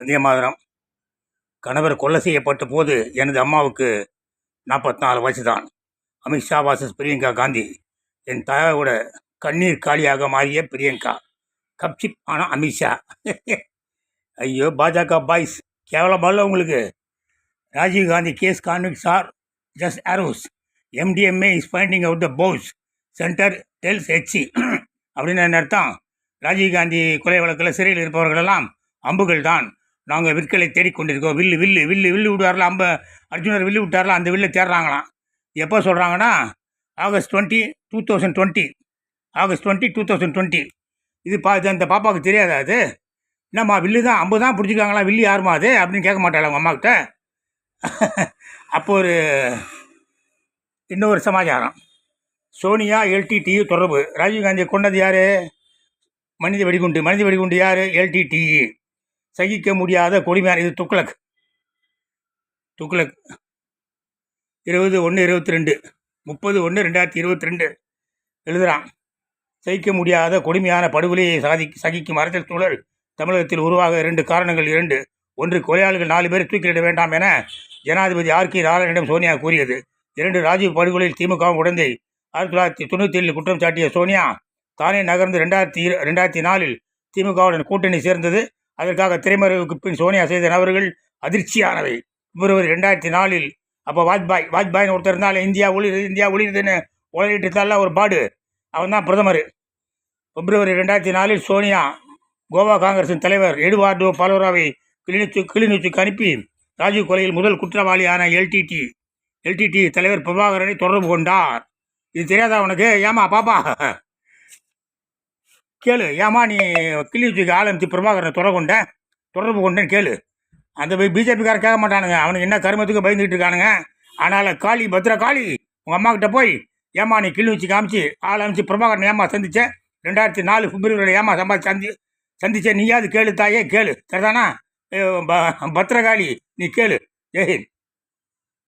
வந்தே மாதரம். கணவர் கொலை செய்யப்பட்ட போது எனது அம்மாவுக்கு 44 வயசு தான். அமித்ஷா வாசஸ் பிரியங்கா காந்தி. என் தாயோட கண்ணீர் காலியாக மாறிய பிரியங்கா. கப்சிப் ஆனால் அமித்ஷா. ஐயோ பாஜக பாய்ஸ், கேவலமால உங்களுக்கு. Rajiv Gandhi case convicts are just arrows. MDMA is finding out the boss. Centre tells HC. அப்படின்னு என்ன அர்த்தம்? ராஜீவ்காந்தி கொலை வழக்கில் சிறையில் இருப்பவர்களெல்லாம் அம்புகள் தான். நாங்கள் விற்களை தேடிக்கொண்டிருக்கோம். வில்லு வில்லு வில்லு வில்லு விடுவார்ல, அர்ஜுனர் வில்லு விட்டார்ல, அந்த வில்லை தேடுறாங்களாம். எப்போ சொல்கிறாங்கன்னா ஆகஸ்ட் 20, 2020. ஆகஸ்ட் 20, 2020. இது அந்த பாப்பாவுக்கு தெரியாதா? அது என்னம்மா வில்லு தான், அம்பு தான் பிடிச்சிருக்காங்களா, வில்லு யாருமா அது அப்படின்னு கேட்க மாட்டாள் அவங்க அம்மாக்கிட்ட. அப்போ இன்னொரு சமாச்சாரம். சோனியா எல்டிடியு தொடர்பு. ராஜீவ்காந்தியை கொண்டது யார்? மனித வெடிகுண்டு யார்? எல்டிடிஇ. சகிக்க முடியாத கொடுமையான இது துக்ளக் 20/1/22 30/1/2022 எழுதுகிறான். சகிக்க முடியாத கொடுமையான படுகொலையை சகிக்கும் அரசியல் சூழல் தமிழகத்தில் உருவாக 2 காரணங்கள். 1, கொலையாளிகள் 4 பேர் தூக்கிலிட வேண்டாம் என ஜனாதிபதி ஆர்.கே. நாராயணனிடம் சோனியா கூறியது. 2, ராஜீவ் படுகொலையில் திமுகவும் உடந்தை 1997 குற்றம் சாட்டிய சோனியா தானே நகர்ந்து 2004 திமுகவுடன் கூட்டணி சேர்ந்தது. அதற்காக திரைமறைவுக்கு பின் சோனியா செய்த நபர்கள் அதிர்ச்சியானவை. பிப்ரவரி 2004 அப்போ வாஜ்பாயின்னு ஒருத்தர் இருந்தால், இந்தியா ஒளிருதுன்னு உலகிட்டு இருந்தால ஒரு பாடு, அவன் தான் பிரதமர். பிப்ரவரி 2004 சோனியா கோவா காங்கிரசின் தலைவர் எடுவார்டோ பலோராவை கிளிநொச்சிக்கு அனுப்பி ராஜீவ் கொலையில் முதல் குற்றவாளியான எல்டிடி தலைவர் பிரபாகரனை தொடர்பு கொண்டார். இது தெரியாதா உனக்கு? ஏமா பாப்பா கேளு. ஏமா நீ கிளிநொச்சிக்கு ஆரம்பித்து பிரபாகரனை தொடர்பு கொண்டேன்னு கேளு. அந்த பிஜேபிக்கார கேட்க மாட்டானுங்க. அவனுக்கு என்ன கருமத்துக்கு பயந்துக்கிட்டு இருக்கானுங்க. ஆனால் காளி பத்ரகாளி உங்கள் அம்மா கிட்ட போய் ஏமா நீ கிளிநொச்சி காமிச்சு ஆரம்பித்து பிரபாகரன் ஏமா சந்திச்சேன் 2004 பிப்ரவரியில் ஏமா சந்திச்சேன் நீயாவது கேளு தாயே, கேளு. சரிதானா? பத்ரகாளி நீ கேளு. ஜெயஹிந்த்.